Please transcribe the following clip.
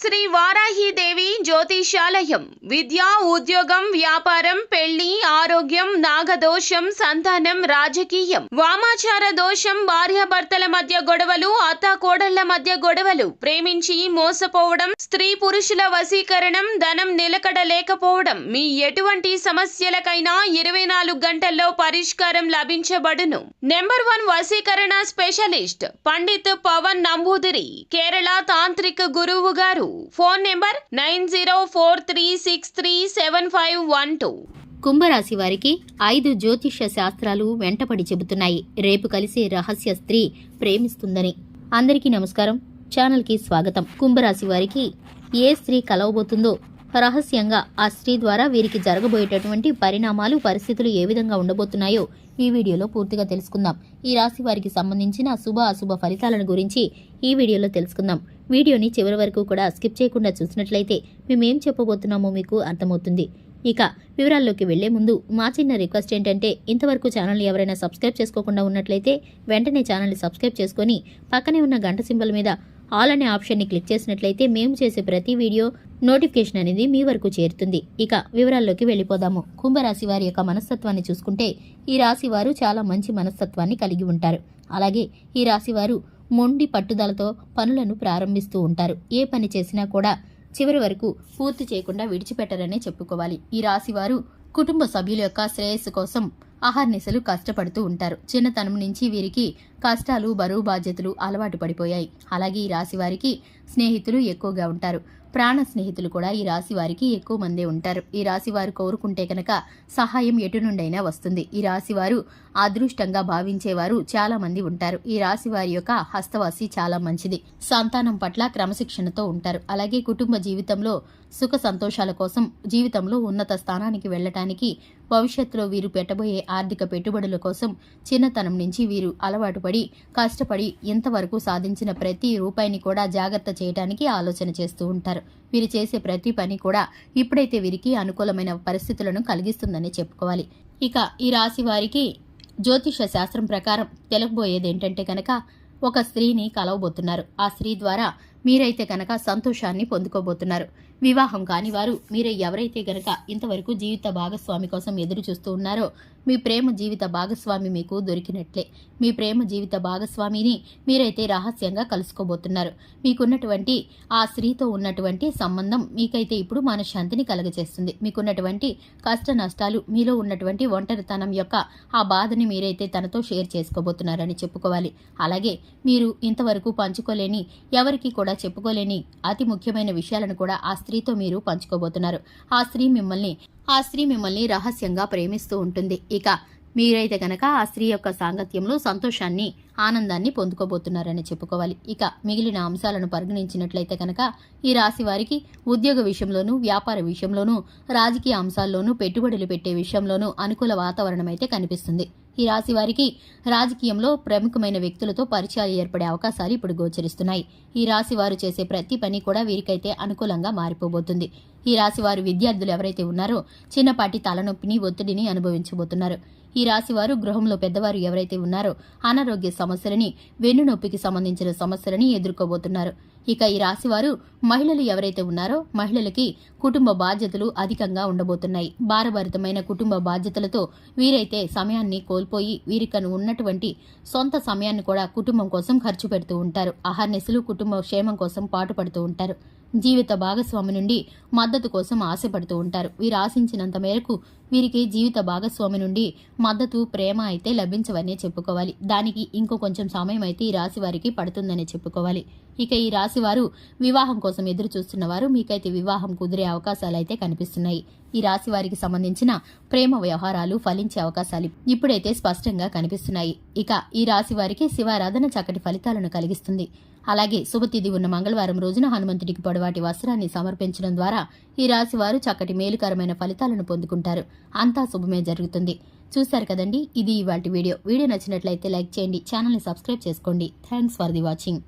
శ్రీ వారాహిదేవి జ్యోతిషాలయం విద్య, ఉద్యోగం, వ్యాపారం, పెళ్లి, ఆరోగ్యం, నాగదోషం, సంతానం, రాజకీయం, వామాచార దోషం, భార్యాభర్తల మధ్య గొడవలు, అత్తాకోడళ్ల మధ్య గొడవలు, ప్రేమించి మోసపోవడం, స్త్రీ పురుషుల వశీకరణం, ధనం నిలకడ లేకపోవడం, మీ ఎటువంటి సమస్యలకైనా 24 గంటల్లో పరిష్కారం లభించబడును. నెంబర్ 1 వశీకరణ స్పెషలిస్ట్ పండిత్ పవన్ నంబూదిరి, కేరళ తాంత్రిక గురువు గారు. Phone number 9043637512. కుంభరాశి వారికి 5 జ్యోతిష్య శాస్త్రాలు వెంటపడి చెబుతున్నాయి. రేపు కలిసే రహస్య స్త్రీ ప్రేమిస్తుందని. అందరికీ నమస్కారం, ఛానల్కి స్వాగతం. కుంభరాశి వారికి ఏ స్త్రీ కలవబోతుందో, రహస్యంగా ఆ స్త్రీ ద్వారా వీరికి జరగబోయేటటువంటి పరిణామాలు, పరిస్థితులు ఏ విధంగా ఉండబోతున్నాయో ఈ వీడియోలో పూర్తిగా తెలుసుకుందాం. ఈ రాశి వారికి సంబంధించిన శుభ అశుభ ఫలితాలను గురించి ఈ వీడియోలో తెలుసుకుందాం. వీడియోని చివరి వరకు కూడా స్కిప్ చేయకుండా చూసినట్లయితే మేమేం చెప్పబోతున్నామో మీకు అర్థమవుతుంది. ఇక వివరాల్లోకి వెళ్లే ముందు మా చిన్న రిక్వెస్ట్ ఏంటంటే, ఇంతవరకు ఛానల్ని ఎవరైనా సబ్స్క్రైబ్ చేసుకోకుండా ఉన్నట్లయితే వెంటనే ఛానల్ని సబ్స్క్రైబ్ చేసుకొని పక్కనే ఉన్న గంట సింబల్ మీద ఆల్ అనే ఆప్షన్ని క్లిక్ చేసినట్లయితే మేము చేసే ప్రతి వీడియో నోటిఫికేషన్ అనేది మీ వరకు చేరుతుంది. ఇక వివరాల్లోకి వెళ్ళిపోదాము. కుంభరాశి వారి యొక్క మనస్తత్వాన్ని చూసుకుంటే, ఈ రాశి వారు చాలా మంచి మనస్తత్వాన్ని కలిగి ఉంటారు. అలాగే ఈ రాశి వారు మొండి పట్టుదలతో పనులను ప్రారంభిస్తూ ఉంటారు. ఏ పని చేసినా కూడా చివరి వరకు పూర్తి చేయకుండా విడిచిపెట్టరనే చెప్పుకోవాలి. ఈ రాశి వారు కుటుంబ సభ్యుల యొక్క శ్రేయస్సు కోసం అహర్నిశలు కష్టపడుతూ ఉంటారు. చిన్నతనం నుంచి వీరికి కష్టాలు, బరువు బాధ్యతలు అలవాటు పడిపోయాయి. అలాగే ఈ రాశి వారికి స్నేహితులు ఎక్కువగా ఉంటారు. ప్రాణ స్నేహితులు కూడా ఈ రాశి వారికి ఎక్కువ మందే ఉంటారు. ఈ రాశి వారు కోరుకుంటే కనుక సహాయం ఎటు నుండైనా వస్తుంది. ఈ రాశి వారు అదృష్టంగా భావించేవారు చాలా మంది ఉంటారు. ఈ రాశి వారి యొక్క హస్తవాసి చాలా మంచిది. సంతానం పట్ల క్రమశిక్షణతో ఉంటారు. అలాగే కుటుంబ జీవితంలో సుఖ సంతోషాల కోసం, జీవితంలో ఉన్నత స్థానానికి వెళ్లటానికి, భవిష్యత్తులో వీరు పెట్టబోయే ఆర్థిక పెట్టుబడుల కోసం చిన్నతనం నుంచి వీరు అలవాటు పడి కష్టపడి ఇంతవరకు సాధించిన ప్రతి రూపాయిని కూడా జాగ్రత్త చేయడానికి ఆలోచన చేస్తూ ఉంటారు. వీరు చేసే ప్రతి పని కూడా ఇప్పుడైతే వీరికి అనుకూలమైన పరిస్థితులను కలిగిస్తుందని చెప్పుకోవాలి. ఇక ఈ రాశి వారికి జ్యోతిష శాస్త్రం ప్రకారం తెలవబోయేది ఏంటంటే కనుక, ఒక స్త్రీని కలవబోతున్నారు. ఆ స్త్రీ ద్వారా మీరైతే కనుక సంతోషాన్ని పొందుకోబోతున్నారు. వివాహం కాని వారు, మీరే ఎవరైతే గనక ఇంతవరకు జీవిత భాగస్వామి కోసం ఎదురు చూస్తూ ఉన్నారో, మీ ప్రేమ జీవిత భాగస్వామి మీకు దొరికినట్లే. మీ ప్రేమ జీవిత భాగస్వామిని మీరైతే రహస్యంగా కలుసుకోబోతున్నారు. మీకున్నటువంటి ఆ స్త్రీతో ఉన్నటువంటి సంబంధం మీకైతే ఇప్పుడు మనశ్శాంతిని కలగజేస్తుంది. మీకున్నటువంటి కష్ట నష్టాలు, మీలో ఉన్నటువంటి ఒంటరితనం యొక్క ఆ బాధని మీరైతే తనతో షేర్ చేసుకోబోతున్నారని చెప్పుకోవాలి. అలాగే మీరు ఇంతవరకు పంచుకోలేని, ఎవరికి కూడా చెప్పుకోలేని అతి ముఖ్యమైన విషయాలను కూడా ఆ స్త్రీతో మీరు పంచుకోబోతున్నారు. ఆ స్త్రీ మిమ్మల్ని రహస్యంగా ప్రేమిస్తూ ఉంటుంది. ఇక మీరైతే గనక ఆ స్త్రీ యొక్క సాంగత్యంలో సంతోషాన్ని, ఆనందాన్ని పొందుకోబోతున్నారని చెప్పుకోవాలి. ఇక మిగిలిన అంశాలను పరిగణించినట్లయితే కనుక, ఈ రాశి వారికి ఉద్యోగ విషయంలోనూ, వ్యాపార విషయంలోనూ, రాజకీయ అంశాల్లోనూ, పెట్టుబడులు పెట్టే విషయంలోనూ అనుకూల వాతావరణం అయితే కనిపిస్తుంది. ఈ రాశి వారికి రాజకీయంలో ప్రముఖమైన వ్యక్తులతో పరిచయాలు ఏర్పడే అవకాశాలు ఇప్పుడు గోచరిస్తున్నాయి. ఈ రాశి వారు చేసే ప్రతి పని కూడా వీరికైతే అనుకూలంగా మారిపోబోతుంది. ఈ రాశి వారు విద్యార్థులు ఎవరైతే ఉన్నారో చిన్నపాటి తలనొప్పిని, ఒత్తిడిని అనుభవించబోతున్నారు. ఈ రాశి వారు గృహంలో పెద్దవారు ఎవరైతే ఉన్నారో అనారోగ్య సమస్యలని, వెన్నునొప్పికి సంబంధించిన సమస్యలని ఎదుర్కోబోతున్నారు. ఇక ఈ రాశి వారు మహిళలు ఎవరైతే ఉన్నారో మహిళలకి కుటుంబ బాధ్యతలు అధికంగా ఉండబోతున్నాయి. భారభరితమైన కుటుంబ బాధ్యతలతో వీరైతే సమయాన్ని కోల్పోయి వీరికను ఉన్నటువంటి సొంత సమయాన్ని కూడా కుటుంబం కోసం ఖర్చు పెడుతూ ఉంటారు. అహర్నిశలు కుటుంబ క్షేమం కోసం పాటుపడుతూ ఉంటారు. జీవిత భాగస్వామి నుండి మద్దతు కోసం ఆశపడుతూ ఉంటారు. వీరు ఆశించినంత మేరకు వీరికి జీవిత భాగస్వామి నుండి మద్దతు, ప్రేమ అయితే లభించవనే చెప్పుకోవాలి. దానికి ఇంకో కొంచెం సమయం అయితే ఈ రాశి వారికి పడుతుందని చెప్పుకోవాలి. ఇక ఈ రాశి వారు వివాహం కోసం ఎదురు చూస్తున్న వారు, మీకైతే వివాహం కుదిరే అవకాశాలు అయితే కనిపిస్తున్నాయి. ఈ రాశి వారికి సంబంధించిన ప్రేమ వ్యవహారాలు ఫలించే అవకాశాలు ఇప్పుడైతే స్పష్టంగా కనిపిస్తున్నాయి. ఇక ఈ రాశి వారికి శివారాధన చక్కటి ఫలితాలను కలిగిస్తుంది. అలాగే శుభతిథి ఉన్న మంగళవారం రోజున హనుమంతుడికి పొడవాటి వస్త్రాన్ని సమర్పించడం ద్వారా ఈ రాశి వారు చక్కటి మేలుకరమైన ఫలితాలను పొందుకుంటారు. అంతా శుభమే జరుగుతుంది. చూశారు కదండి, ఇది ఇవాల్టి వీడియో. వీడియో నచ్చినట్లయితే లైక్ చేయండి, ఛానల్ని సబ్స్క్రైబ్ చేసుకోండి. Thanks for the watching.